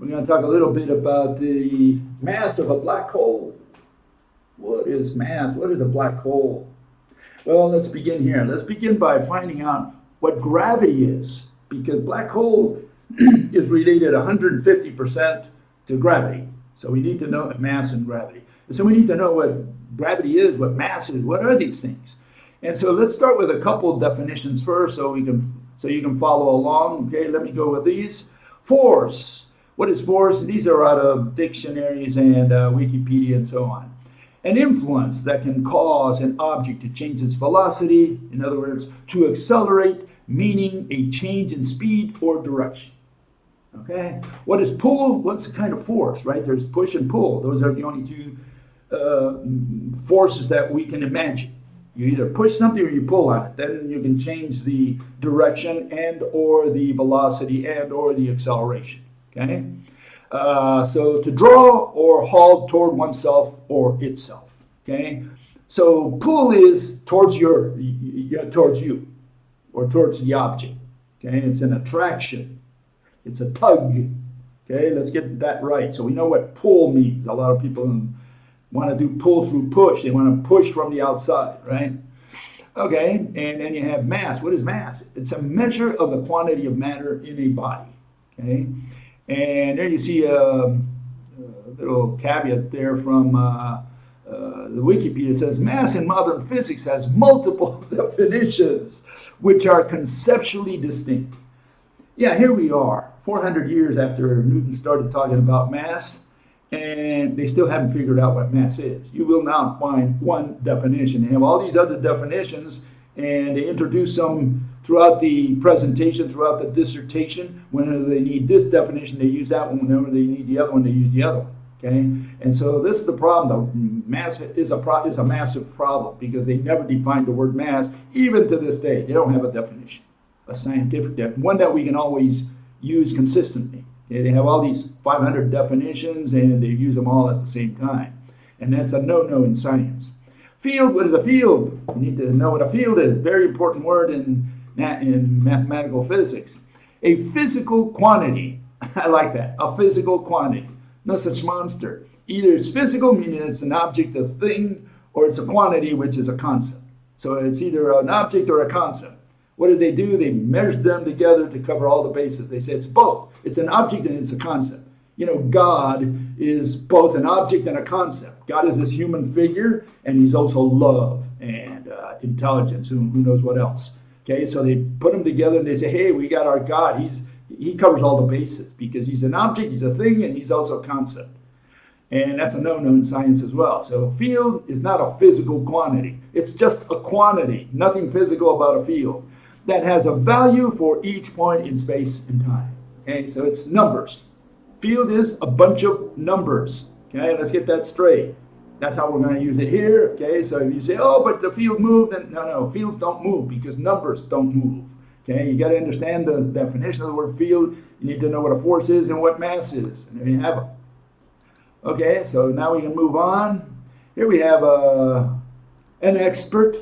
We're going to talk a little bit about the mass of a black hole. What is mass? What is a black hole? Well, let's begin here. Let's begin by finding out what gravity is, because black hole is related 150% to gravity. So we need to know mass and gravity. And so we need to know what gravity is, what mass is, what are these things? And so let's start with a couple definitions first so you can follow along. Okay, let me go with these. Force. What is force? These are out of dictionaries and Wikipedia and so on. An influence that can cause an object to change its velocity, in other words, to accelerate, meaning a change in speed or direction. Okay? What is pull? What's the kind of force, right? There's push and pull. Those are the only two forces that we can imagine. You either push something or you pull on it. Then you can change the direction and or the velocity and or the acceleration. Okay? So to draw or haul toward oneself or itself. Okay? So pull is towards towards you or towards the object. Okay? It's an attraction. It's a tug. Okay? Let's get that right. So we know what pull means. A lot of people want to do pull through push. They want to push from the outside, right? Okay, and then you have mass. What is mass? It's a measure of the quantity of matter in a body. Okay, and there you see a little caveat there from the Wikipedia. It says mass in modern physics has multiple definitions, which are conceptually distinct. Yeah, here we are, 400 years after Newton started talking about mass, and they still haven't figured out what mass is. You will now find one definition. They have all these other definitions, and they introduce some throughout the presentation, throughout the dissertation. Whenever they need this definition, they use that one. Whenever they need the other one, they use the other one. Okay, and so this is the problem. The mass is a massive problem because they never defined the word mass. Even to this day, they don't have a definition, a scientific definition, one that we can always use consistently. They have all these 500 definitions, and they use them all at the same time. And that's a no-no in science. Field, what is a field? You need to know what a field is. Very important word in mathematical physics. A physical quantity. I like that. A physical quantity. No such monster. Either it's physical, meaning it's an object, a thing, or it's a quantity, which is a concept. So it's either an object or a concept. What did they do? They measured them together to cover all the bases. They said it's both. It's an object and it's a concept. You know, God is both an object and a concept. God is this human figure, and he's also love and intelligence, who knows what else. Okay, so they put them together and they say, hey, we got our God. He covers all the bases because he's an object, he's a thing, and he's also a concept. And that's a no-no in science as well. So field is not a physical quantity. It's just a quantity, nothing physical about a field, that has a value for each point in space and time. Okay, so it's numbers. Field is a bunch of numbers. Okay, let's get that straight. That's how we're going to use it here. Okay, so if you say, oh, but the field moved, then no, fields don't move because numbers don't move. Okay, you got to understand the definition of the word field. You need to know what a force is and what mass is. And there you have it. Okay, so now we can move on. Here we have an expert.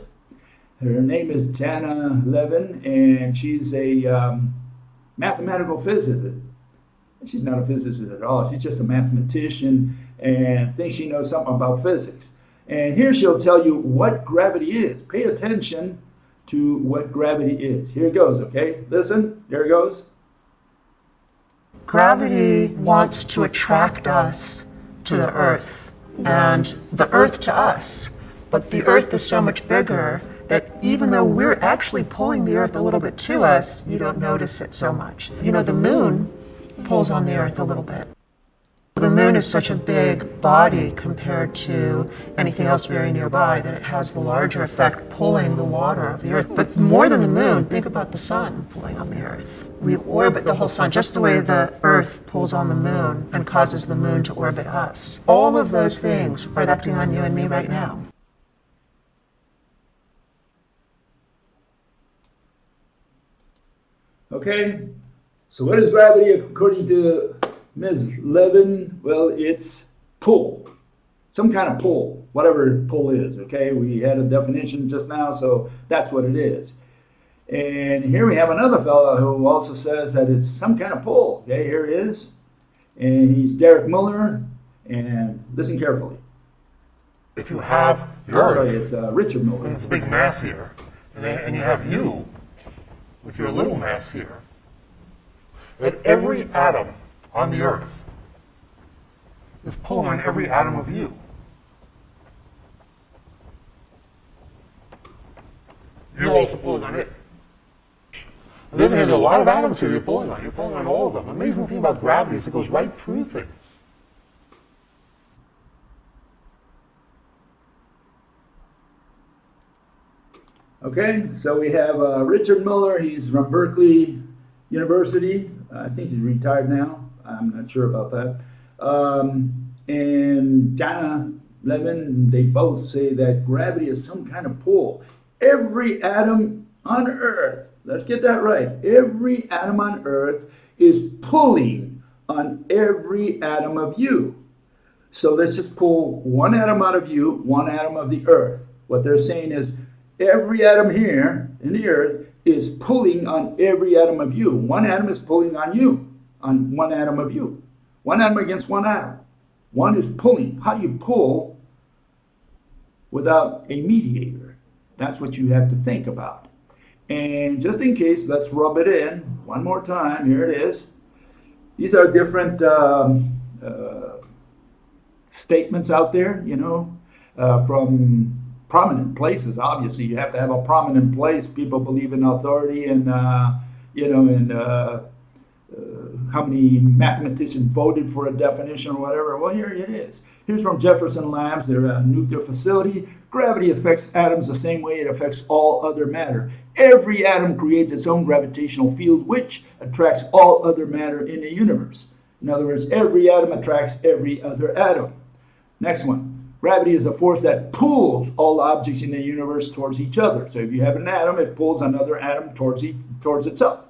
Her name is Jana Levin, and she's a mathematical physicist. She's not a physicist at all. She's just a mathematician and thinks she knows something about physics. And here she'll tell you what gravity is. Pay attention to what gravity is. Here it goes, okay? Listen, there it goes. Gravity wants to attract us to the Earth, and the Earth to us. But the Earth is so much bigger that even though we're actually pulling the Earth a little bit to us, you don't notice it so much. You know, the moon pulls on the Earth a little bit. The moon is such a big body compared to anything else very nearby that it has the larger effect pulling the water of the Earth. But more than the moon, think about the sun pulling on the Earth. We orbit the whole sun just the way the Earth pulls on the moon and causes the moon to orbit us. All of those things are acting on you and me right now. Okay, so what is gravity according to Ms. Levin? Well, it's pull. Some kind of pull, whatever pull is, okay? We had a definition just now, so that's what it is. And here we have another fellow who also says that it's some kind of pull. Okay, here it is. And he's Derek Muller, and listen carefully. If you have I'm your sorry, it's Richard Muller. it's a big mass here, and you have you with your little mass here, that every atom on the Earth is pulling on every atom of you. You're also pulling on it. And then there's a lot of atoms here you're pulling on. You're pulling on all of them. The amazing thing about gravity is it goes right through things. Okay, so we have Richard Muller. He's from Berkeley University. I think he's retired now. I'm not sure about that. And Dana Levin, they both say that gravity is some kind of pull. Every atom on Earth, let's get that right, every atom on Earth is pulling on every atom of you. So let's just pull one atom out of you, one atom of the Earth. What they're saying is every atom here in the Earth is pulling on every atom of you. One atom is pulling on you, on one atom of you. One atom against one atom. One is pulling. How do you pull without a mediator? That's what you have to think about. And just in case, let's rub it in one more time. Here it is. These are different statements out there, from prominent places. Obviously, you have to have a prominent place. People believe in authority and, how many mathematicians voted for a definition or whatever. Well, here it is. Here's from Jefferson Labs, their nuclear facility. Gravity affects atoms the same way it affects all other matter. Every atom creates its own gravitational field, which attracts all other matter in the universe. In other words, every atom attracts every other atom. Next one. Gravity is a force that pulls all objects in the universe towards each other. So if you have an atom, it pulls another atom towards itself.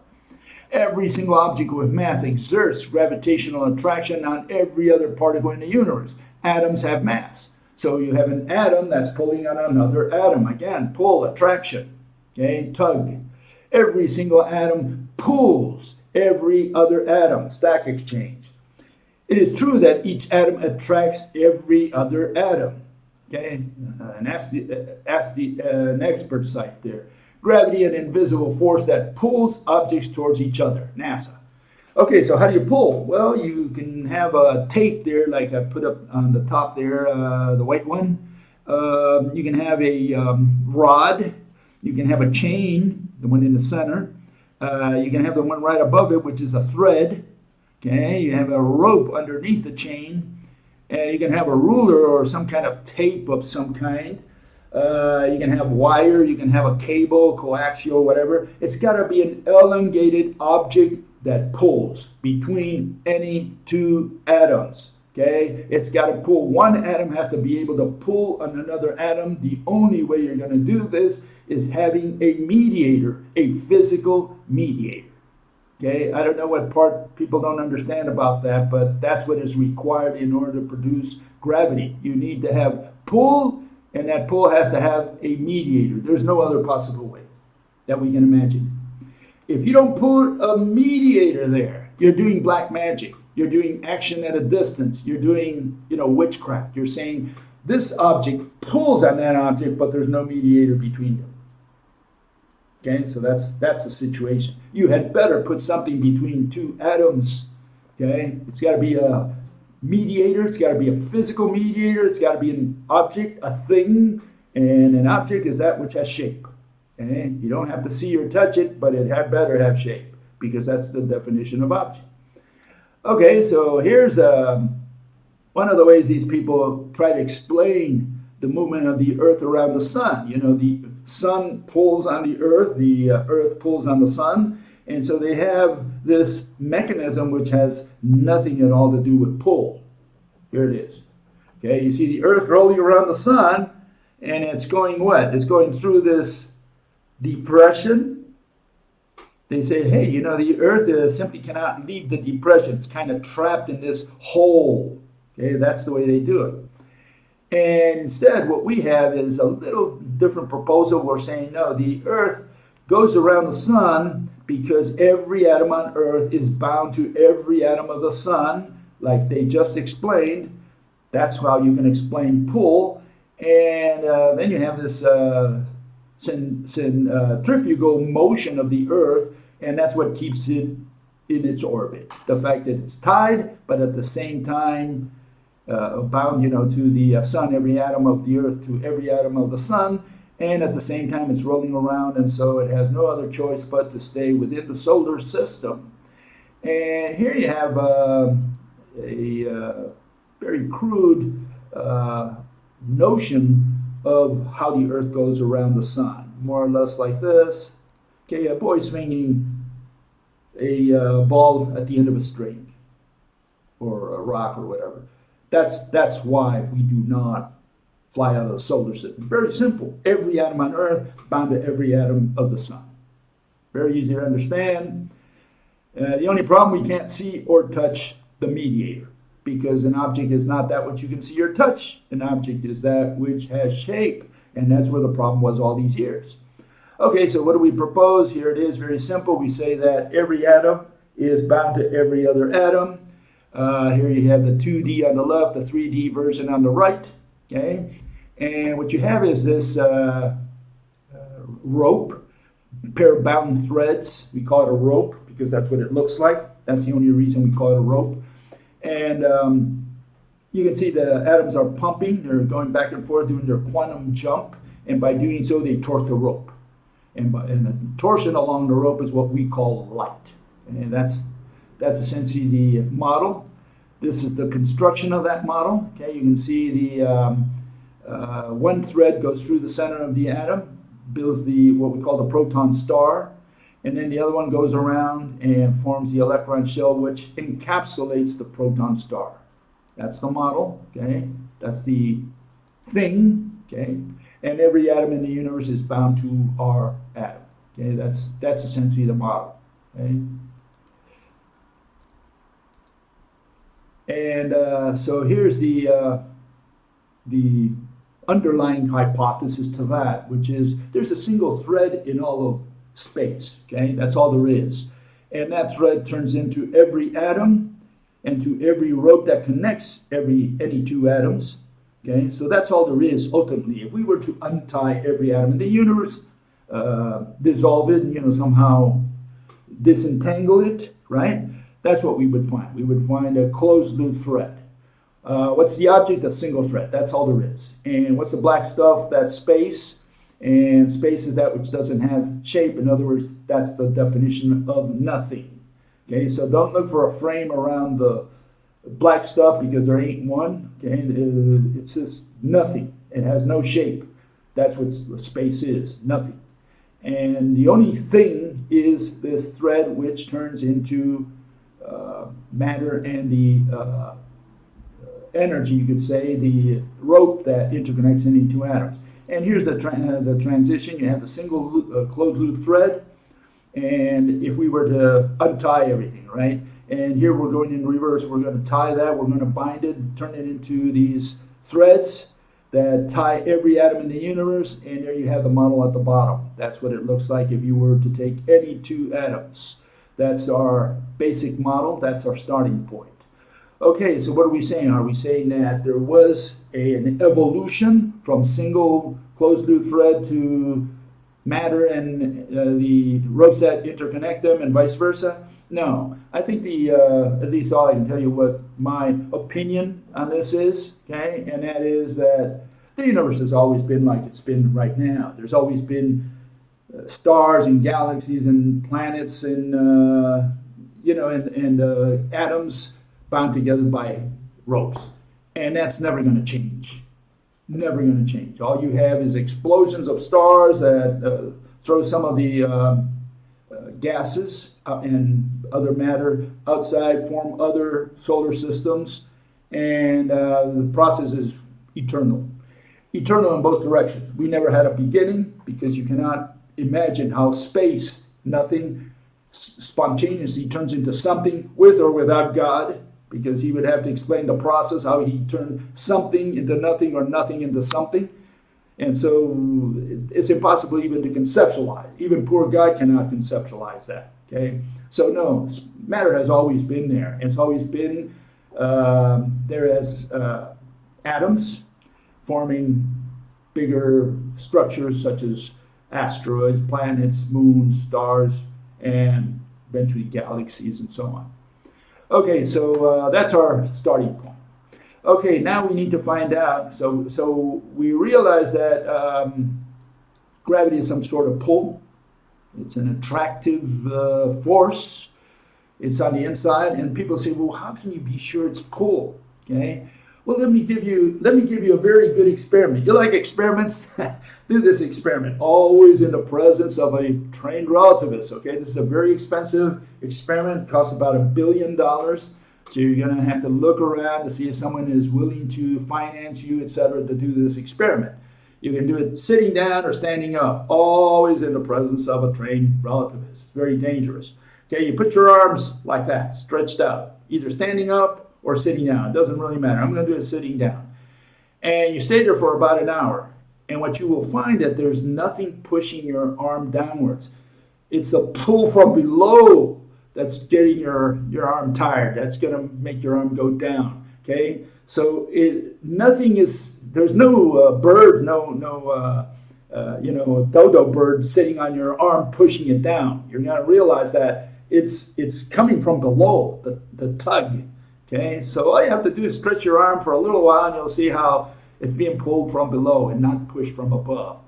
Every single object with mass exerts gravitational attraction on every other particle in the universe. Atoms have mass. So you have an atom that's pulling on another atom. Again, pull, attraction, okay, tug. Every single atom pulls every other atom, stack exchange. It is true that each atom attracts every other atom, okay? And ask an expert site there. Gravity, an invisible force that pulls objects towards each other, NASA. Okay, so how do you pull? Well, you can have a tape there, like I put up on the top there, the white one. You can have a rod. You can have a chain, the one in the center. You can have the one right above it, which is a thread. Okay, you have a rope underneath the chain. You can have a ruler or some kind of tape of some kind. You can have wire, you can have a cable, coaxial, whatever. It's got to be an elongated object that pulls between any two atoms. Okay? It's got to pull. One atom has to be able to pull on another atom. The only way you're going to do this is having a mediator, a physical mediator. Okay? I don't know what part people don't understand about that, but that's what is required in order to produce gravity. You need to have pull, and that pull has to have a mediator. There's no other possible way that we can imagine. If you don't put a mediator there, you're doing black magic. You're doing action at a distance. You're doing, witchcraft. You're saying this object pulls on that object, but there's no mediator between them. Okay, so that's the situation. You had better put something between two atoms. Okay, it's got to be a mediator. It's got to be a physical mediator. It's got to be an object, a thing, and an object is that which has shape. Okay, you don't have to see or touch it, but it had better have shape because that's the definition of object. Okay, so here's one of the ways these people try to explain the movement of the Earth around the sun. The sun pulls on the Earth pulls on the sun, and so they have this mechanism which has nothing at all to do with pull. Here it is. Okay, you see the Earth rolling around the sun, and it's going what? It's going through this depression. They say, hey, the Earth simply cannot leave the depression. It's kind of trapped in this hole. Okay, that's the way they do it. And instead, what we have is a little different proposal. We're saying, no, the Earth goes around the sun because every atom on Earth is bound to every atom of the sun like they just explained, that's how you can explain pull. And then you have this centrifugal motion of the Earth, and that's what keeps it in its orbit. The fact that it's tied, but at the same time bound, to the sun, every atom of the Earth to every atom of the sun, and at the same time it's rolling around, and so it has no other choice but to stay within the solar system. And here you have a very crude notion of how the Earth goes around the sun, more or less like this. Okay, a boy swinging a ball at the end of a string or a rock or whatever. That's why we do not fly out of the solar system. Very simple. Every atom on Earth bound to every atom of the sun. Very easy to understand. The only problem, we can't see or touch the mediator, because an object is not that which you can see or touch. An object is that which has shape, and that's where the problem was all these years. Okay, so what do we propose? Here it is, very simple. We say that every atom is bound to every other atom. Here you have the 2D on the left, the 3D version on the right. Okay, and what you have is this rope, pair of bound threads. We call it a rope because that's what it looks like. That's the only reason we call it a rope. And you can see the atoms are pumping. They're going back and forth, doing their quantum jump. And by doing so, they torque the rope. And the torsion along the rope is what we call light. And that's essentially the model. This is the construction of that model. Okay, you can see the one thread goes through the center of the atom, builds what we call the proton star, and then the other one goes around and forms the electron shell, which encapsulates the proton star. That's the model. Okay, that's the thing. Okay, and every atom in the universe is bound to our atom. Okay, that's essentially the model. Okay. And so here's the underlying hypothesis to that, which is there's a single thread in all of space. Okay, that's all there is, and that thread turns into every atom and to every rope that connects any two atoms. Okay, so that's all there is ultimately. If we were to untie every atom in the universe, dissolve it, and somehow disentangle it, right? That's what we would find. We would find a closed loop thread. What's the object? A single thread. That's all there is. And what's the black stuff? That's space. And space is that which doesn't have shape. In other words, that's the definition of nothing. Okay, so don't look for a frame around the black stuff because there ain't one. Okay, it's just nothing. It has no shape. That's what space is, nothing. And the only thing is this thread which turns into matter and the energy, you could say, the rope that interconnects any two atoms. And here's the transition. You have a single closed loop thread, and if we were to untie everything, right? And here we're going in reverse. We're going to tie that. We're going to bind it, turn it into these threads that tie every atom in the universe, and there you have the model at the bottom. That's what it looks like if you were to take any two atoms. That's our basic model. That's our starting point. Okay, so what are we saying? Are we saying that there was an evolution from single closed loop thread to matter and the ropes that interconnect them and vice versa? No. I think at least all I can tell you what my opinion on this is, okay? And that is that the universe has always been like it's been right now. There's always been stars and galaxies and planets and atoms bound together by ropes, and that's never going to change. Never going to change. All you have is explosions of stars that throw some of the gases and other matter outside, form other solar systems, and the process is eternal. Eternal in both directions. We never had a beginning because you cannot imagine how space, nothing, spontaneously turns into something with or without God, because he would have to explain the process, how he turned something into nothing or nothing into something. And so it's impossible even to conceptualize. Even poor God cannot conceptualize that. Okay, so no, matter has always been there. It's always been there as atoms forming bigger structures such as asteroids, planets, moons, stars, and eventually galaxies and so on. Okay, so that's our starting point. Okay, now we need to find out. So we realize that gravity is some sort of pull. It's an attractive force. It's on the inside, and people say, "Well, how can you be sure it's pull?" Okay. Well, let me give you a very good experiment. You like experiments? Do this experiment. Always in the presence of a trained relativist. Okay, this is a very expensive experiment. It costs about $1 billion. So you're going to have to look around to see if someone is willing to finance you, etc., to do this experiment. You can do it sitting down or standing up. Always in the presence of a trained relativist. It's very dangerous. Okay, you put your arms like that, stretched out, either standing up or sitting down. It doesn't really matter. I'm going to do it sitting down. And you stay there for about an hour. And what you will find that there's nothing pushing your arm downwards. It's a pull from below that's getting your arm tired. That's going to make your arm go down. Okay? So there's no birds, dodo bird sitting on your arm pushing it down. You're going to realize that it's coming from below, the tug. Okay, so all you have to do is stretch your arm for a little while and you'll see how it's being pulled from below and not pushed from above.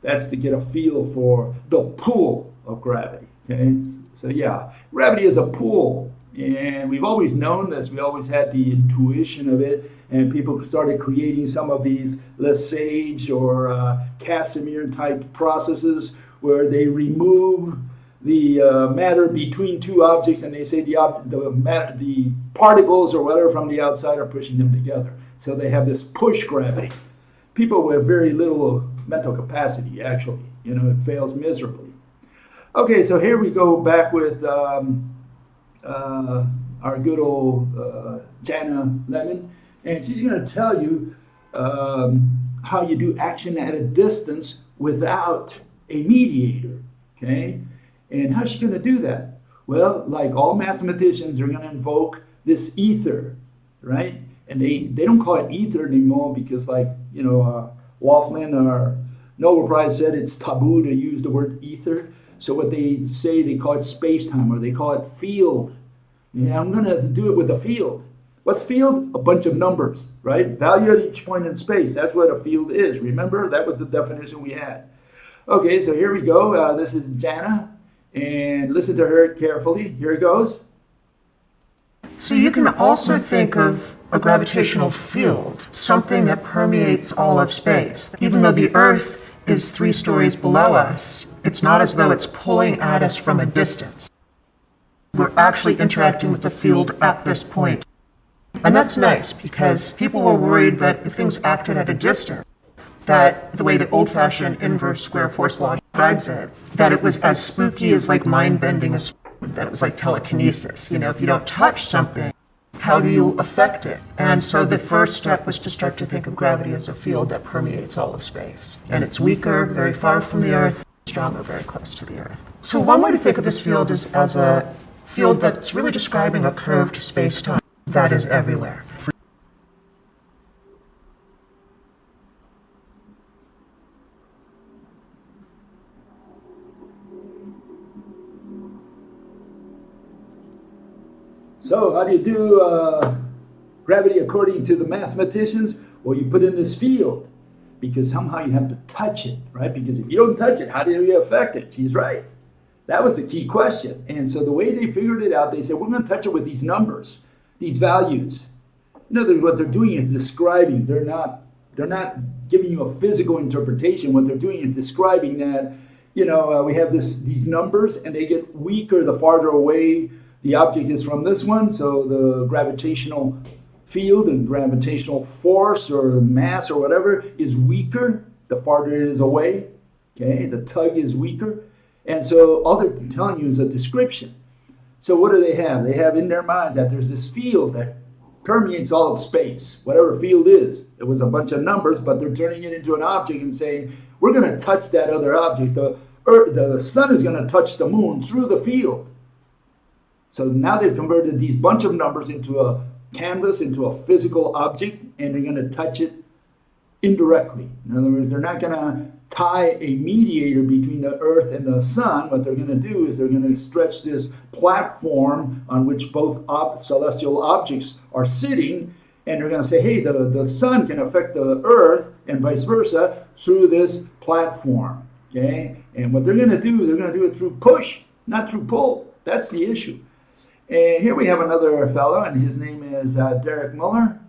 That's to get a feel for the pull of gravity. Okay, so yeah, gravity is a pull, and we've always known this. We always had the intuition of it, and people started creating some of these Lesage or Casimir type processes where they remove the matter between two objects, and they say the particles or whatever from the outside are pushing them together. So they have this push gravity. People with very little mental capacity, actually, it fails miserably. Okay, so here we go back with our good old Jana Lemon, and she's going to tell you how you do action at a distance without a mediator. Okay. And how's she going to do that? Well, like all mathematicians, they're going to invoke this ether, right? And they don't call it ether anymore because, Wolfman or Nobel Prize said it's taboo to use the word ether. So what they say, they call it space-time, or they call it field. And I'm going to do it with a field. What's field? A bunch of numbers, right? Value at each point in space. That's what a field is. Remember, that was the definition we had. Okay, so here we go. This is Jana. And listen to her carefully. Here it goes. So you can also think of a gravitational field, something that permeates all of space. Even though the Earth is 3 stories below us, it's not as though it's pulling at us from a distance. We're actually interacting with the field at this point. And that's nice because people were worried that if things acted at a distance, that the way the old-fashioned inverse square force law describes it, that it was as spooky as like mind-bending, that it was like telekinesis. If you don't touch something, how do you affect it? And so the first step was to start to think of gravity as a field that permeates all of space. And it's weaker, very far from the Earth, stronger, very close to the Earth. So one way to think of this field is as a field that's really describing a curved space-time that is everywhere. So how do you do gravity according to the mathematicians? Well, you put in this field because somehow you have to touch it, right? Because if you don't touch it, how do you affect it? She's right. That was the key question. And so the way they figured it out, they said, we're going to touch it with these numbers, these values. In other words, what they're doing is describing. They're not giving you a physical interpretation. What they're doing is describing that, we have these numbers, and they get weaker the farther away the object is from this one. So the gravitational field and gravitational force or mass or whatever is weaker the farther it is away. Okay, the tug is weaker. And so all they're telling you is a description. So what do they have? They have in their minds that there's this field that permeates all of space, whatever field is. It was a bunch of numbers, but they're turning it into an object and saying, we're going to touch that other object. The sun is going to touch the moon through the field. So now they've converted these bunch of numbers into a canvas into a physical object, and they're going to touch it indirectly. In other words, they're not going to tie a mediator between the earth and the sun. What they're going to do is they're going to stretch this platform on which both celestial objects are sitting, and they're going to say, hey, the sun can affect the earth and vice versa through this platform. Okay? And what they're going to do, they're going to do it through push, not through pull. That's the issue. And here we have another fellow, and his name is Derek Muller,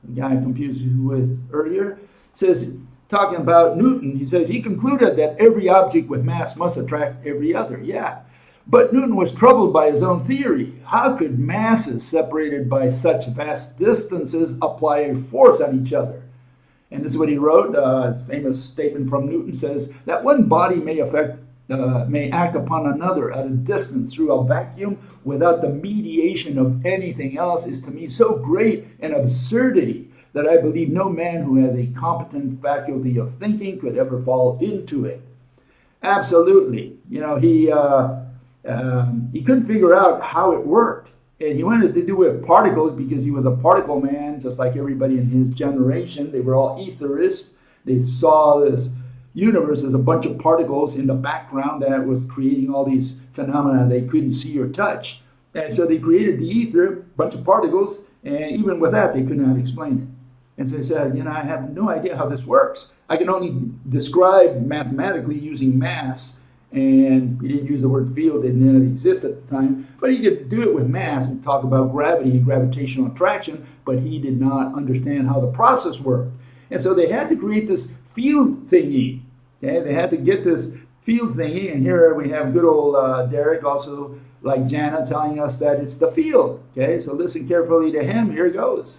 the guy I confused you with earlier. It says, talking about Newton, he says, he concluded that every object with mass must attract every other. Yeah. But Newton was troubled by his own theory. How could masses separated by such vast distances apply a force on each other? And this is what he wrote. A famous statement from Newton says that one body may act upon another at a distance through a vacuum without the mediation of anything else is to me so great an absurdity that I believe no man who has a competent faculty of thinking could ever fall into it. Absolutely. You know, he couldn't figure out how it worked. And he wanted to do it with particles because he was a particle man, just like everybody in his generation. They were all etherists. They saw this universe as a bunch of particles in the background that was creating all these phenomena they couldn't see or touch. And so they created the ether, a bunch of particles, and even with that, they could not explain it. And so they said, you know, I have no idea how this works. I can only describe mathematically using mass, and he didn't use the word field, it didn't exist at the time, but he could do it with mass and talk about gravity and gravitational attraction, but he did not understand how the process worked. And so they had to create this field thingy. Okay, they had to get this field thingy, and here we have good old Derek, also like Jana, telling us that it's the field. Okay, so listen carefully to him. Here goes.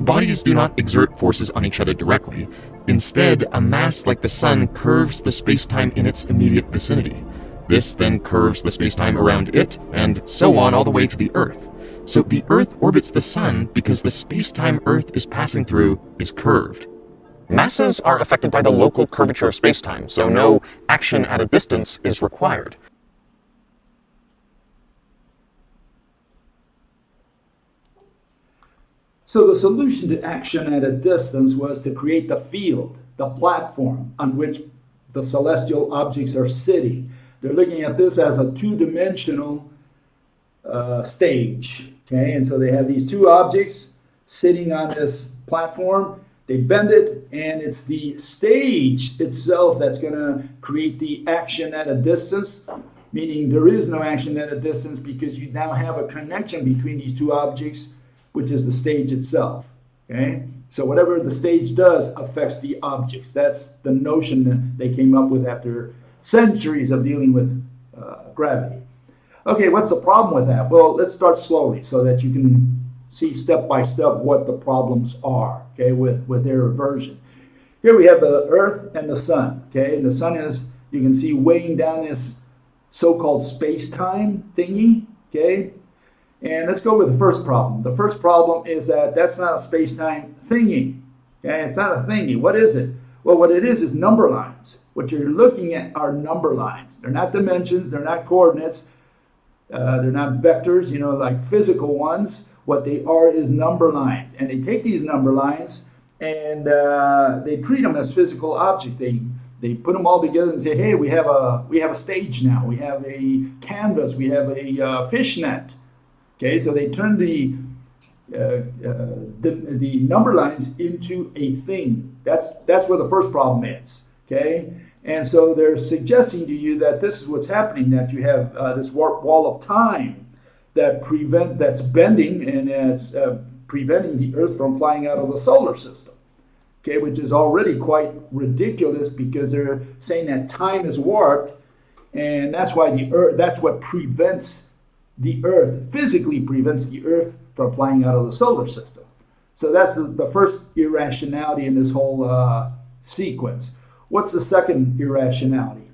Bodies do not exert forces on each other directly. Instead, a mass like the sun curves the spacetime in its immediate vicinity. This then curves the spacetime around it, and so on all the way to the Earth. So the Earth orbits the sun because the spacetime Earth is passing through is curved. Masses are affected by the local curvature of spacetime, so no action at a distance is required. So the solution to action at a distance was to create the field, the platform on which the celestial objects are sitting. They're looking at this as a two-dimensional stage. Okay, and so they have these two objects sitting on this platform. They bend it, and it's the stage itself that's going to create the action at a distance, meaning there is no action at a distance because you now have a connection between these two objects, which is the stage itself. Okay? So whatever the stage does affects the objects. That's the notion that they came up with after centuries of dealing with gravity. Okay, what's the problem with that? Well, let's start slowly so that you can see step by step what the problems are, okay, with their version. Here we have the Earth and the Sun, okay? And the Sun is, you can see, weighing down this so-called space-time thingy, okay? And let's go with the first problem. The first problem is that that's not a space-time thingy, okay? It's not a thingy. What is it? Well, what it is number lines. What you're looking at are number lines. They're not dimensions. They're not coordinates. They're not vectors, you know, like physical ones. What they are is number lines. And they take these number lines and they treat them as physical objects. They put them all together and say, hey, we have a stage now. We have a canvas. We have a fishnet. Okay, so they turn the number lines into a thing. That's where the first problem is. Okay, and so they're suggesting to you that this is what's happening, that you have this wall of time that's bending and it's preventing the Earth from flying out of the solar system. Okay, which is already quite ridiculous because they're saying that time is warped, and that's why the Earth. That's what prevents the Earth, physically prevents the Earth from flying out of the solar system. So that's the first irrationality in this whole sequence. What's the second irrationality?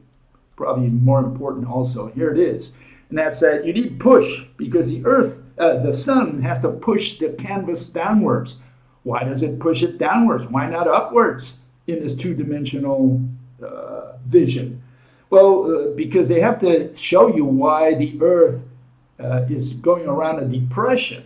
Probably more important also. Here it is. And that's that you need push because the sun has to push the canvas downwards. Why does it push it downwards? Why not upwards in this two-dimensional vision? Well, because they have to show you why the Earth is going around a depression.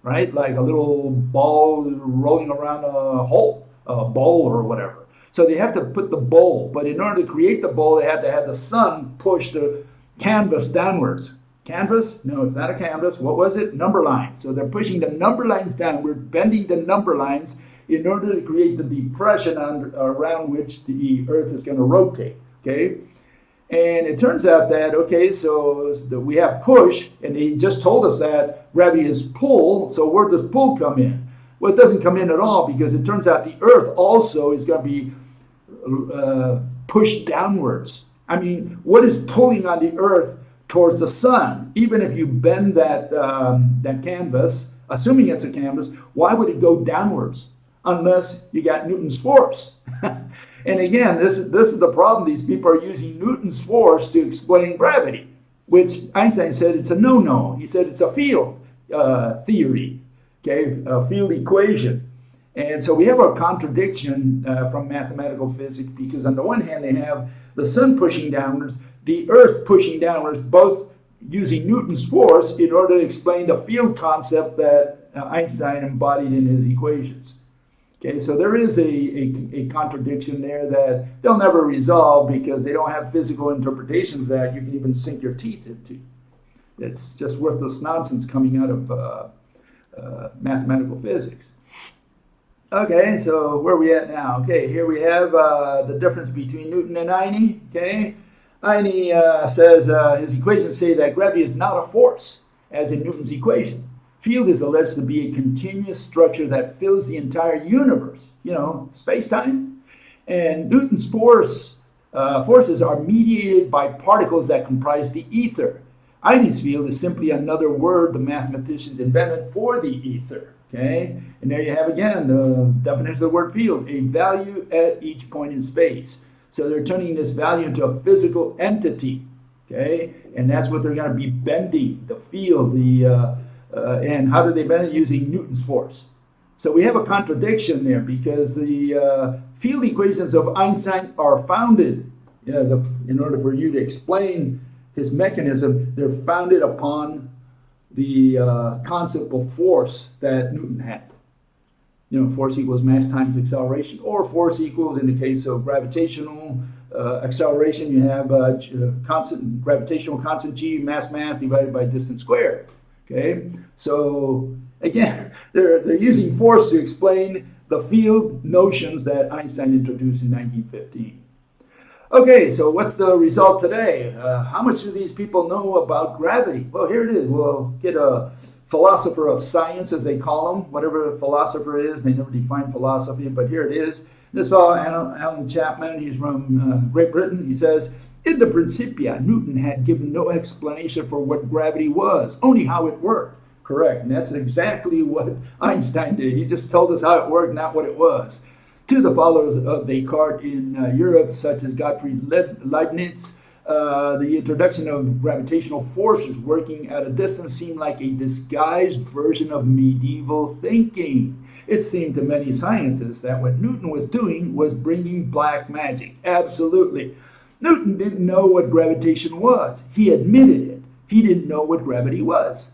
right? Like a little ball rolling around a hole, a bowl or whatever. So they have to put the bowl, but in order to create the bowl, they had to have the sun push the canvas downwards. Canvas? No, it's not a canvas. What was it? Number lines. So they're pushing the number lines downward, bending the number lines in order to create the depression around which the Earth is going to rotate. Okay? And it turns out that, okay, so we have push, and he just told us that gravity is pull, so where does pull come in? Well, it doesn't come in at all, because it turns out the Earth also is going to be pushed downwards. I mean, what is pulling on the Earth towards the sun? Even if you bend that canvas, assuming it's a canvas, why would it go downwards? Unless you got Newton's force. And again, this is the problem. These people are using Newton's force to explain gravity, which Einstein said it's a no-no. He said it's a field theory, okay, a field equation. And so we have a contradiction from mathematical physics, because on the one hand, they have the sun pushing downwards, the Earth pushing downwards, both using Newton's force in order to explain the field concept that Einstein embodied in his equations. Okay, so there is a contradiction there that they'll never resolve, because they don't have physical interpretations that you can even sink your teeth into. It's just worthless nonsense coming out of mathematical physics. Okay, so where are we at now? Okay, here we have the difference between Newton and Einie. Okay, Einie says his equations say that gravity is not a force, as in Newton's equation. Field is alleged to be a continuous structure that fills the entire universe, space-time. And Newton's forces are mediated by particles that comprise the ether. Einie's field is simply another word the mathematicians invented for the ether. Okay, and there you have again the definition of the word field: a value at each point in space. So they're turning this value into a physical entity. Okay, and that's what they're going to be bending, the field, and how do they bend it? Using Newton's force. So we have a contradiction there, because the field equations of Einstein are founded, in order for you to explain his mechanism, they're founded upon the concept of force that Newton had. Force equals mass times acceleration, or force equals, in the case of gravitational acceleration, you have constant gravitational constant g, mass divided by distance squared. Okay, so again, they're using force to explain the field notions that Einstein introduced in 1915. Okay, so what's the result today? How much do these people know about gravity? Well, here it is. We'll get a philosopher of science, as they call him, whatever a philosopher is. They never define philosophy, but here it is. This fellow, Alan Chapman, he's from Great Britain. He says, in the Principia, Newton had given no explanation for what gravity was, only how it worked. Correct, and that's exactly what Einstein did. He just told us how it worked, not what it was. To the followers of Descartes in Europe, such as Gottfried Leibniz, the introduction of gravitational forces working at a distance seemed like a disguised version of medieval thinking. It seemed to many scientists that what Newton was doing was bringing black magic. Absolutely. Newton didn't know what gravitation was. He admitted it. He didn't know what gravity was.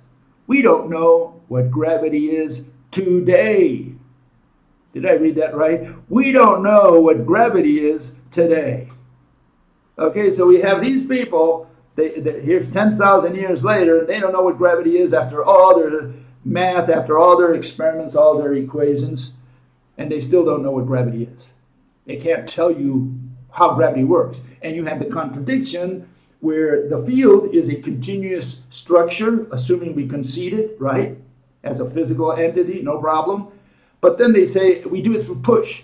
We don't know what gravity is today. Did I read that right? We don't know what gravity is today. Okay, so we have these people, here's 10,000 years later, they don't know what gravity is after all their math, after all their experiments, all their equations, and they still don't know what gravity is. They can't tell you how gravity works. And you have the contradiction where the field is a continuous structure, assuming we concede it, right? As a physical entity, no problem. But then they say, we do it through push.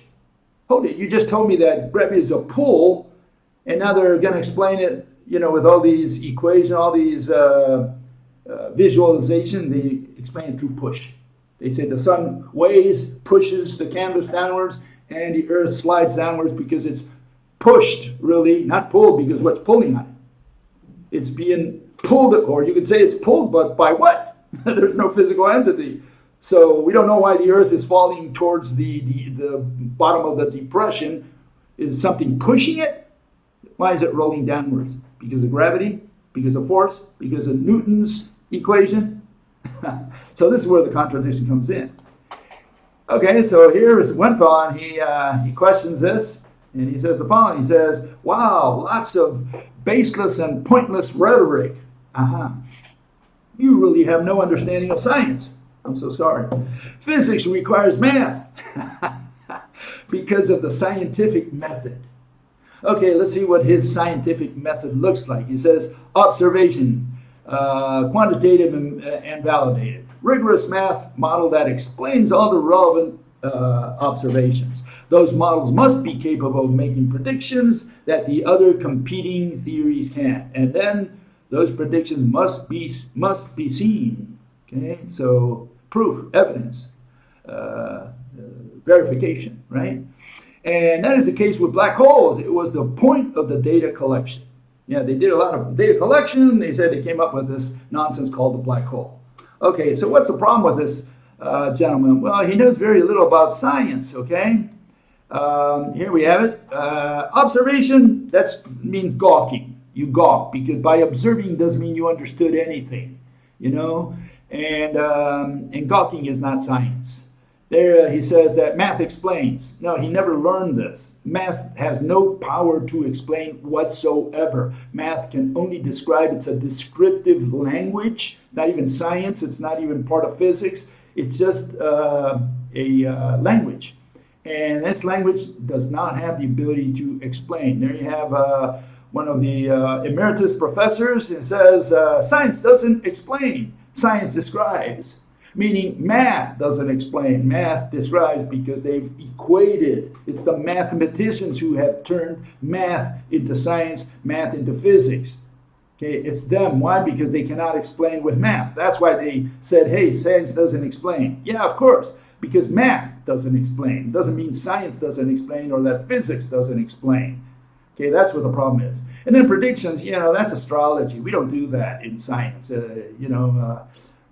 Hold it, you just told me that gravity is a pull, and now they're going to explain it, with all these equations, all these visualization, they explain it through push. They say the sun weighs, pushes the canvas downwards, and the earth slides downwards because it's pushed, really, not pulled, because what's pulling on it? It's being pulled, or you could say it's pulled, but by what? There's no physical entity. So we don't know why the earth is falling towards the bottom of the depression. Is something pushing it? Why is it rolling downwards? Because of gravity? Because of force? Because of Newton's equation? So this is where the contradiction comes in. Okay, so here is one fellow, and he questions this, and he says the following. He says, wow, lots of baseless and pointless rhetoric. You really have no understanding of science. I'm so sorry. Physics requires math because of the scientific method. Okay, let's see what his scientific method looks like. He says, observation, quantitative and validated. Rigorous math model that explains all the relevant observations. Those models must be capable of making predictions that the other competing theories can't. And then those predictions must be seen. Okay, so proof, evidence, verification, right? And that is the case with black holes. It was the point of the data collection. Yeah, they did a lot of data collection. They said they came up with this nonsense called the black hole. Okay, so what's the problem with this gentleman? Well, he knows very little about science, okay? Here we have it. Observation, that means gawking. You gawk, because by observing doesn't mean you understood anything, you know? And gawking is not science. There he says that math explains. No, he never learned this. Math has no power to explain whatsoever. Math can only describe. It's a descriptive language, not even science. It's not even part of physics. It's just a language. And this language does not have the ability to explain. There you have one of the emeritus professors. It says, science doesn't explain. Science describes. Meaning math doesn't explain. Math describes because they've equated. It's the mathematicians who have turned math into science, math into physics. Okay, it's them. Why? Because they cannot explain with math. That's why they said, hey, science doesn't explain. Yeah, of course, because math doesn't explain. It doesn't mean science doesn't explain or that physics doesn't explain. Okay, that's what the problem is. And then predictions, you know, that's astrology. We don't do that in science.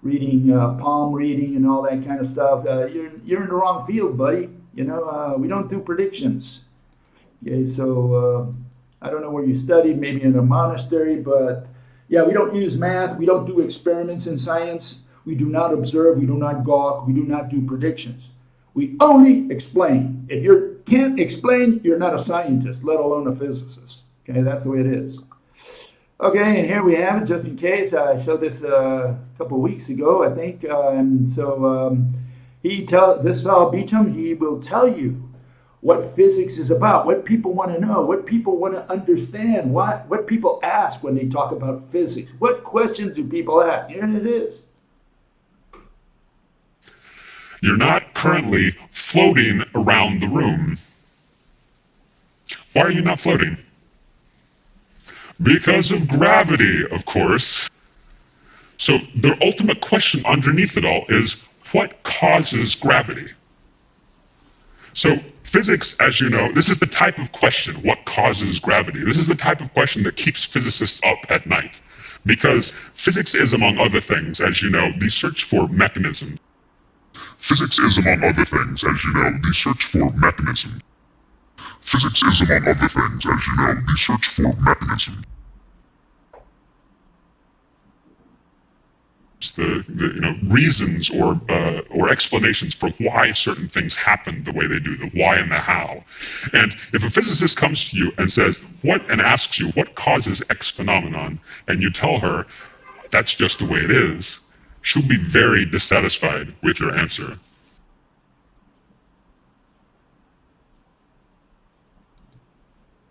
Reading, palm reading and all that kind of stuff. You're in the wrong field, buddy. You know, we don't do predictions. Okay, so I don't know where you studied, maybe in a monastery, but yeah, we don't use math. We don't do experiments in science. We do not observe. We do not gawk. We do not do predictions. We only explain. If you can't explain, you're not a scientist, let alone a physicist. Okay, that's the way it is. Okay, and here we have it, just in case. I showed this a couple of weeks ago, I think. This fellow Beecham, he will tell you what physics is about, what people want to know, what people want to understand, what people ask when they talk about physics. What questions do people ask? Here it is. You're not currently floating around the room. Why are you not floating? Because of gravity, of course. So the ultimate question underneath it all is, what causes gravity? So physics, as you know, this is the type of question, what causes gravity? This is the type of question that keeps physicists up at night. Because physics is, among other things, as you know, the search for mechanism. Physics is, among other things, as you know, the search for mechanism. Physics is, among other things, as you know, the search for mechanism. It's the reasons or explanations for why certain things happen the way they do, the why and the how. And if a physicist comes to you and says, and asks you, what causes X phenomenon, and you tell her, that's just the way it is, she'll be very dissatisfied with your answer.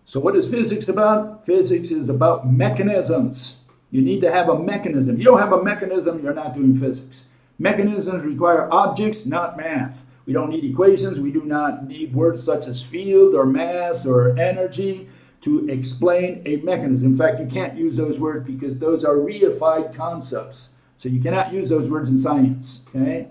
So what is physics about? Physics is about mechanisms. You need to have a mechanism. You don't have a mechanism, you're not doing physics. Mechanisms require objects, not math. We don't need equations. We do not need words such as field or mass or energy to explain a mechanism. In fact, you can't use those words because those are reified concepts. So you cannot use those words in science, okay?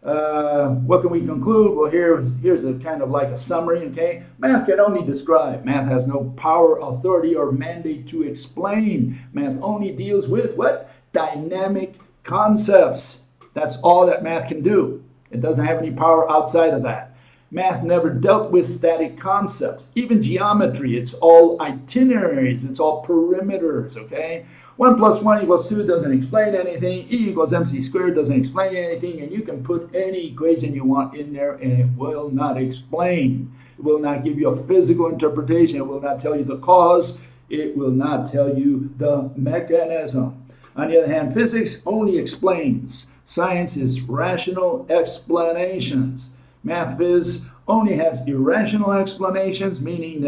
What can we conclude? Well, here's a kind of like a summary, okay? Math can only describe. Math has no power, authority, or mandate to explain. Math only deals with what? Dynamic concepts. That's all that math can do. It doesn't have any power outside of that. Math never dealt with static concepts. Even geometry, it's all itineraries. It's all perimeters, okay? 1 plus 1 equals 2 doesn't explain anything. E equals mc squared doesn't explain anything. And you can put any equation you want in there and it will not explain. It will not give you a physical interpretation. It will not tell you the cause. It will not tell you the mechanism. On the other hand, physics only explains. Science is rational explanations. Math phys only has irrational explanations, meaning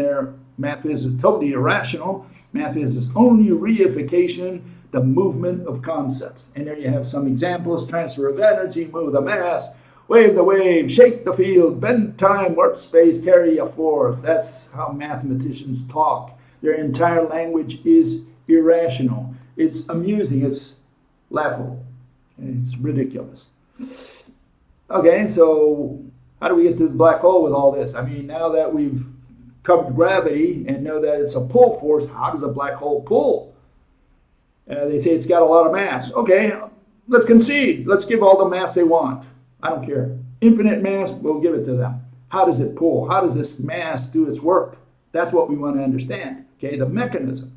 math phys is totally irrational. Math phys is only reification, the movement of concepts. And there you have some examples: transfer of energy, move the mass, wave the wave, shake the field, bend time, warp space, carry a force. That's how mathematicians talk. Their entire language is irrational. It's amusing. It's laughable. It's ridiculous. Okay, so how do we get to the black hole with all this? I mean, now that we've covered gravity and know that it's a pull force, how does a black hole pull? They say it's got a lot of mass. Okay, let's concede. Let's give all the mass they want. I don't care. Infinite mass, we'll give it to them. How does it pull? How does this mass do its work? That's what we want to understand. Okay, the mechanism.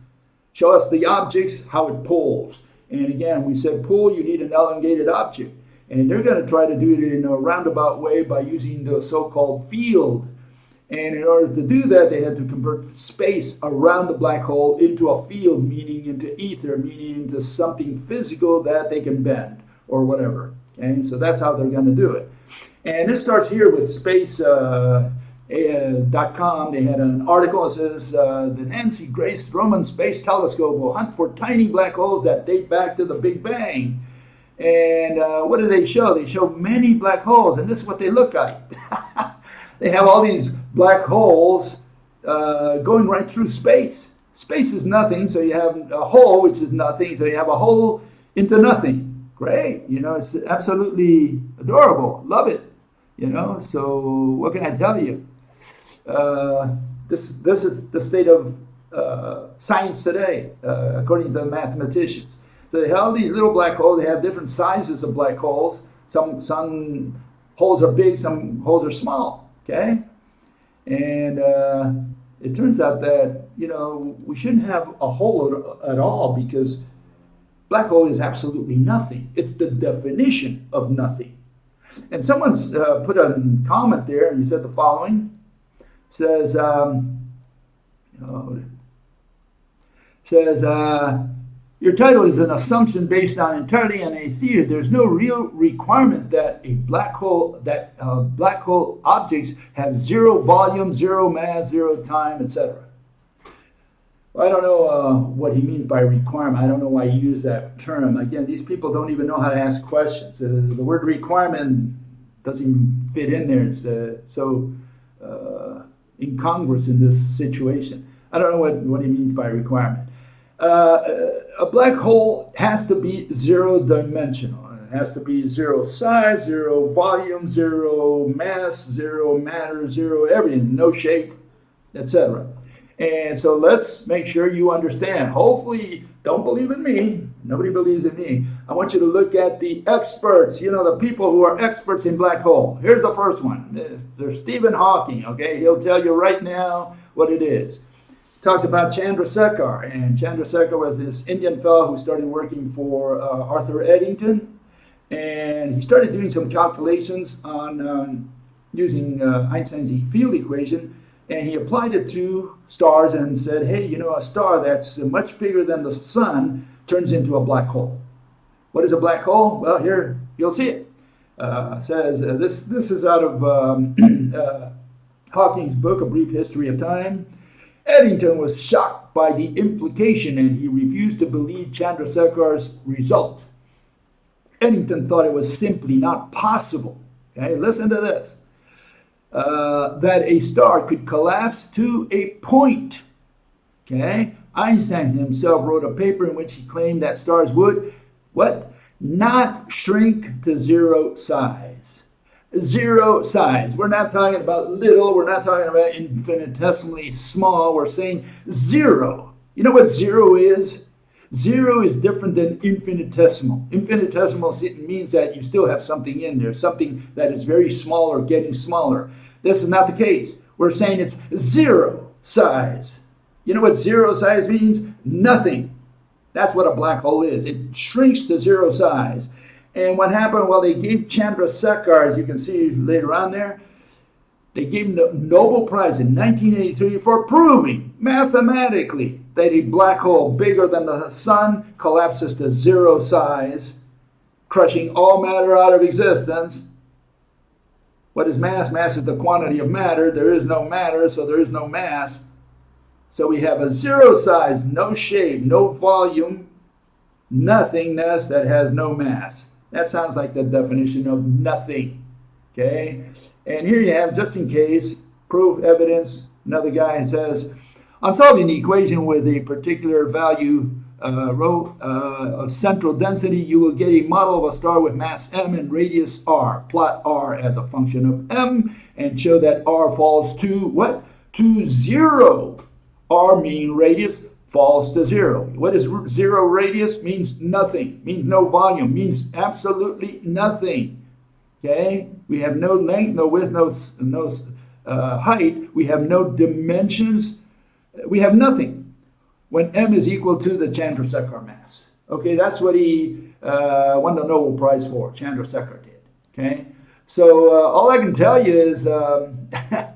Show us the objects, how it pulls. And again, we said pull, you need an elongated object. And they're going to try to do it in a roundabout way by using the so-called field. And in order to do that, they had to convert space around the black hole into a field, meaning into ether, meaning into something physical that they can bend or whatever. Okay, so that's how they're going to do it. And this starts here with space.com. They had an article that says the Nancy Grace Stroman Space Telescope will hunt for tiny black holes that date back to the Big Bang. And what do they show? They show many black holes, and this is what they look like. They have all these black holes going right through space. Space is nothing, so you have a hole, which is nothing, so you have a hole into nothing. Great, it's absolutely adorable. Love it, So what can I tell you? This is the state of science today, according to mathematicians. So they have these little black holes. They have different sizes of black holes. Some holes are big, some holes are small. Okay, and it turns out that we shouldn't have a hole at all, because black hole is absolutely nothing. It's the definition of nothing. And someone's put a comment there, and he said the following. Says, your title is an assumption based entirely on a theory. There's no real requirement that black hole objects have zero volume, zero mass, zero time, etc. Well, I don't know what he means by requirement. I don't know why he used that term. Again, these people don't even know how to ask questions. The word requirement doesn't even fit in there. It's so incongruous in this situation. I don't know what he means by requirement. A black hole has to be zero-dimensional. It has to be zero size, zero volume, zero mass, zero matter, zero everything, no shape, etc. And so let's make sure you understand. Hopefully, don't believe in me. Nobody believes in me. I want you to look at the experts, the people who are experts in black hole. Here's the first one. There's Stephen Hawking, okay? He'll tell you right now what it is. Talks about Chandrasekhar, and Chandrasekhar was this Indian fellow who started working for Arthur Eddington, and he started doing some calculations on using Einstein's field equation, and he applied it to stars and said, hey, a star that's much bigger than the sun turns into a black hole. What is a black hole? Well, here you'll see it. Says this is out of Hawking's book, A Brief History of Time. Eddington was shocked by the implication, and he refused to believe Chandrasekhar's result. Eddington thought it was simply not possible. Okay, listen to this. That a star could collapse to a point. Okay, Einstein himself wrote a paper in which he claimed that stars would, not shrink to zero size. Zero size. We're not talking about little. We're not talking about infinitesimally small. We're saying zero. You know what zero is? Zero is different than infinitesimal. Infinitesimal means that you still have something in there, something that is very small or getting smaller. This is not the case. We're saying it's zero size. You know what zero size means? Nothing. That's what a black hole is. It shrinks to zero size. And what happened? Well, they gave Chandrasekhar, as you can see later on there, they gave him the Nobel Prize in 1983 for proving mathematically that a black hole bigger than the sun collapses to zero size, crushing all matter out of existence. What is mass? Mass is the quantity of matter. There is no matter, so there is no mass. So we have a zero size, no shape, no volume, nothingness that has no mass. That sounds like the definition of nothing. Okay? And here you have, just in case, proof, evidence. Another guy says, on solving the equation with a particular value rho of central density, you will get a model of a star with mass m and radius r. Plot r as a function of m and show that r falls to what? To zero. R meaning radius falls to zero. What is zero radius? Means nothing. Means no volume. Means absolutely nothing. Okay? We have no length, no width, no height. We have no dimensions. We have nothing when m is equal to the Chandrasekhar mass. Okay, that's what he won the Nobel Prize for. Chandrasekhar did. Okay? So all I can tell you is, the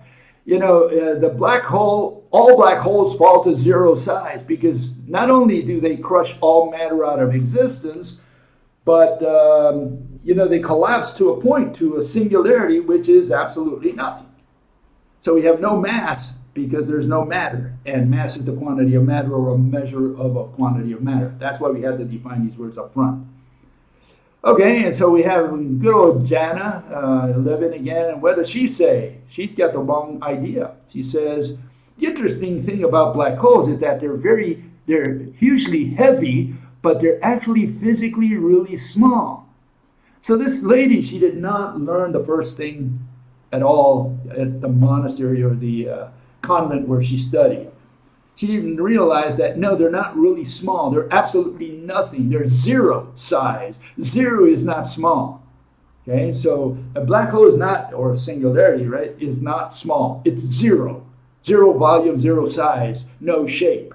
black hole, all black holes fall to zero size because not only do they crush all matter out of existence, but they collapse to a point, to a singularity, which is absolutely nothing. So we have no mass because there's no matter, and mass is the quantity of matter or a measure of a quantity of matter. That's why we had to define these words up front. Okay, and so we have good old Jana living again, and what does she say? She's got the wrong idea. She says, the interesting thing about black holes is that they're hugely heavy, but they're actually physically really small. So this lady, she did not learn the first thing at all at the monastery or the convent where she studied. She didn't realize that, no, they're not really small. They're absolutely nothing. They're zero size. Zero is not small. Okay, so a black hole is not, or singularity, right, is not small. It's zero. Zero volume, zero size, no shape.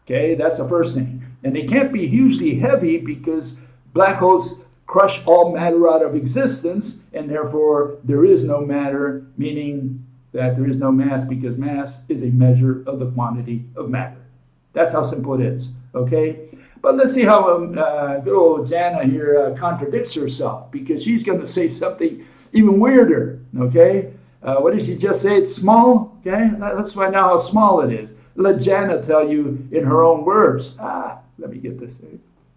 Okay, that's the first thing. And they can't be hugely heavy because black holes crush all matter out of existence, and therefore there is no matter, meaning that there is no mass because mass is a measure of the quantity of matter. That's how simple it is, okay? But let's see how good old Jana here contradicts herself, because she's going to say something even weirder, okay? What did she just say? It's small, okay? Let's find out how small it is. Let Jana tell you in her own words. Let me get this.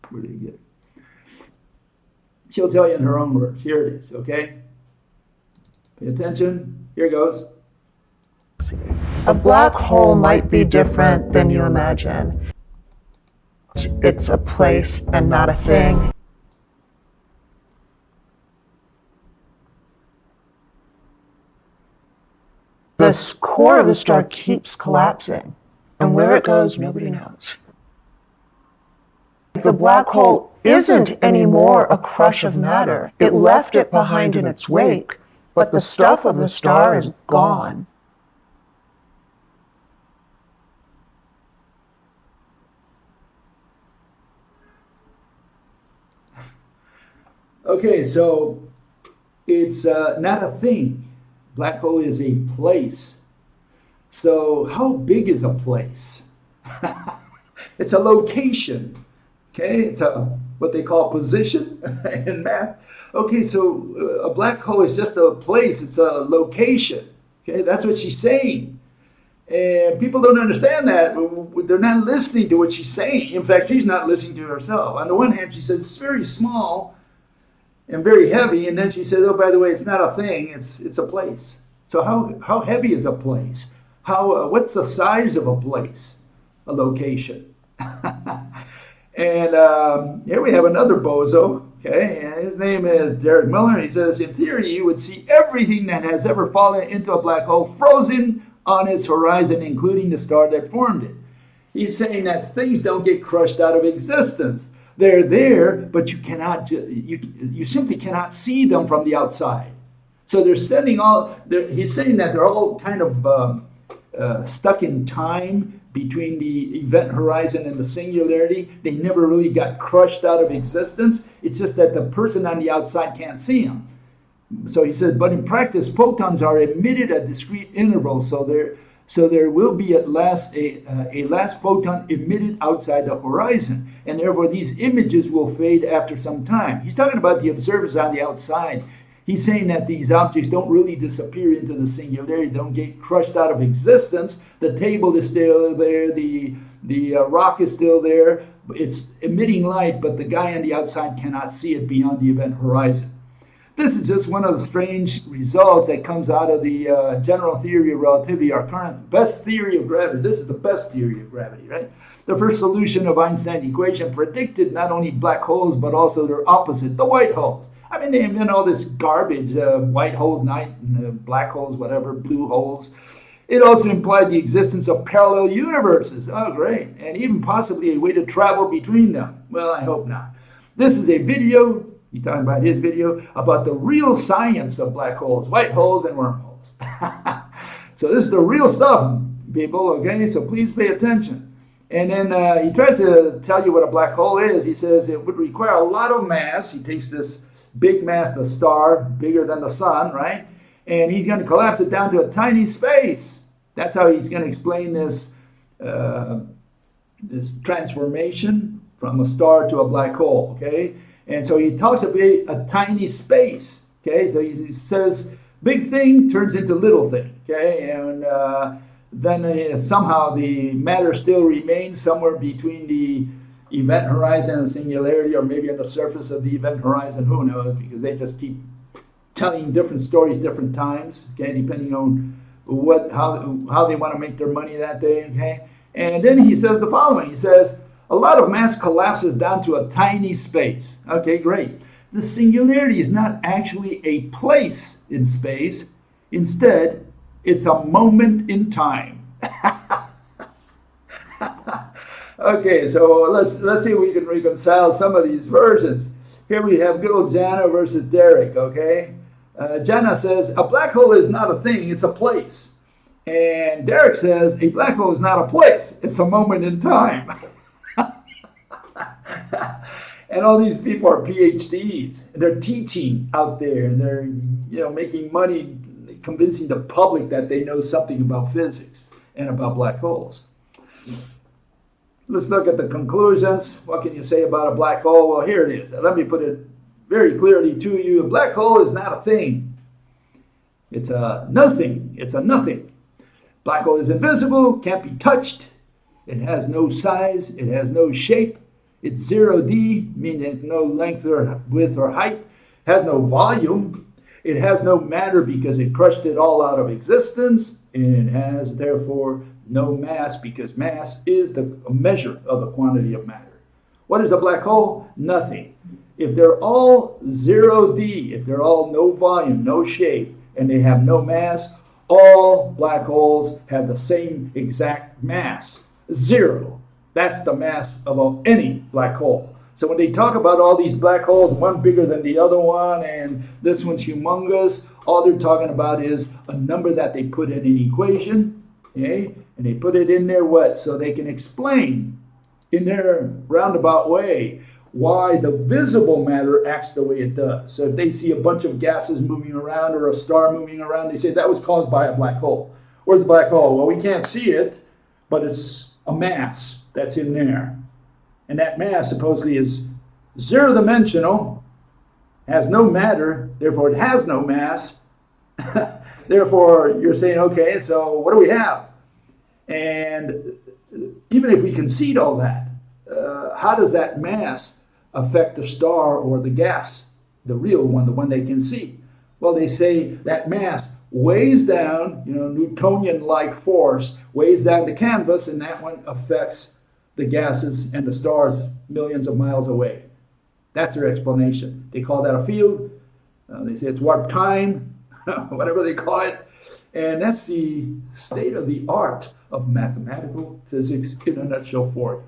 Where did you get it? She'll tell you in her own words. Here it is, okay? Pay attention. Here goes. A black hole might be different than you imagine. It's a place and not a thing. The core of the star keeps collapsing, and where it goes, nobody knows. The black hole isn't anymore a crush of matter. It left it behind in its wake, but the stuff of the star is gone. Okay, so it's not a thing. Black hole is a place. So how big is a place? It's a location. Okay, it's what they call position in math. Okay, so a black hole is just a place. It's a location. Okay, that's what she's saying. And people don't understand that. They're not listening to what she's saying. In fact, she's not listening to herself. On the one hand, she says it's very small and very heavy, and then she says, oh, by the way, it's not a thing, it's a place. So how heavy is a place? What's the size of a place? A location. And here we have another bozo, okay, and his name is Derek Miller. He says, in theory, you would see everything that has ever fallen into a black hole frozen on its horizon, including the star that formed it. He's saying that things don't get crushed out of existence. They're there, but you simply cannot see them from the outside. So they're sending he's saying that they're all kind of stuck in time between the event horizon and the singularity. They never really got crushed out of existence. It's just that the person on the outside can't see them. So he said, but in practice, photons are emitted at discrete intervals, so there will be at last a last photon emitted outside the horizon, and therefore these images will fade after some time. He's talking about the observers on the outside. He's saying that these objects don't really disappear into the singularity, don't get crushed out of existence. The table is still there, the rock is still there. It's emitting light, but the guy on the outside cannot see it beyond the event horizon. This is just one of the strange results that comes out of the general theory of relativity, our current best theory of gravity. This is the best theory of gravity, right? The first solution of Einstein's equation predicted not only black holes, but also their opposite, the white holes. I mean, they invent all this garbage, white holes, black holes, whatever, blue holes. It also implied the existence of parallel universes. Oh, great. And even possibly a way to travel between them. Well, I hope not. This is a video, he's talking about his video, about the real science of black holes, white holes, and wormholes. So this is the real stuff, people, okay? So please pay attention. And then he tries to tell you what a black hole is. He says it would require a lot of mass. He takes this big mass, the star, bigger than the sun, right? And he's going to collapse it down to a tiny space. That's how he's going to explain this, this transformation from a star to a black hole, okay? And so he talks about a tiny space, okay? So he says big thing turns into little thing, okay? And then somehow the matter still remains somewhere between the event horizon and singularity, or maybe on the surface of the event horizon, who knows, because they just keep telling different stories different times, okay, depending on how they want to make their money that day, okay? And then he says the following, he says, a lot of mass collapses down to a tiny space. Okay, great. The singularity is not actually a place in space. Instead, it's a moment in time. Okay, so let's see if we can reconcile some of these versions. Here we have good old Jana versus Derek, okay? Jana says, a black hole is not a thing, it's a place. And Derek says, a black hole is not a place, it's a moment in time. And all these people are PhDs. They're teaching out there, and they're making money convincing the public that they know something about physics and about black holes. Let's look at the conclusions. What can you say about a black hole? Well, here it is. Let me put it very clearly to you. A black hole is not a thing. It's a nothing. It's a nothing. Black hole is invisible, can't be touched. It has no size. It has no shape. It's 0D, meaning it has no length or width or height. It has no volume. It has no matter because it crushed it all out of existence. And it has, therefore, no mass because mass is the measure of the quantity of matter. What is a black hole? Nothing. If they're all 0D, if they're all no volume, no shape, and they have no mass, all black holes have the same exact mass, 0. That's the mass of any black hole. So when they talk about all these black holes, one bigger than the other one, and this one's humongous, all they're talking about is a number that they put in an equation, okay? And they put it in there what? So they can explain in their roundabout way why the visible matter acts the way it does. So if they see a bunch of gases moving around or a star moving around, they say that was caused by a black hole. Where's the black hole? Well, we can't see it, but it's a mass that's in there. And that mass supposedly is 0-dimensional, has no matter, therefore it has no mass. Therefore, you're saying, okay, so what do we have? And even if we concede all that, how does that mass affect the star or the gas, the real one, the one they can see? Well, they say that mass weighs down, Newtonian-like force, weighs down the canvas, and that one affects the gases and the stars millions of miles away. That's their explanation. They call that a field. They say it's warp time, whatever they call it. And that's the state of the art of mathematical physics in a nutshell for you.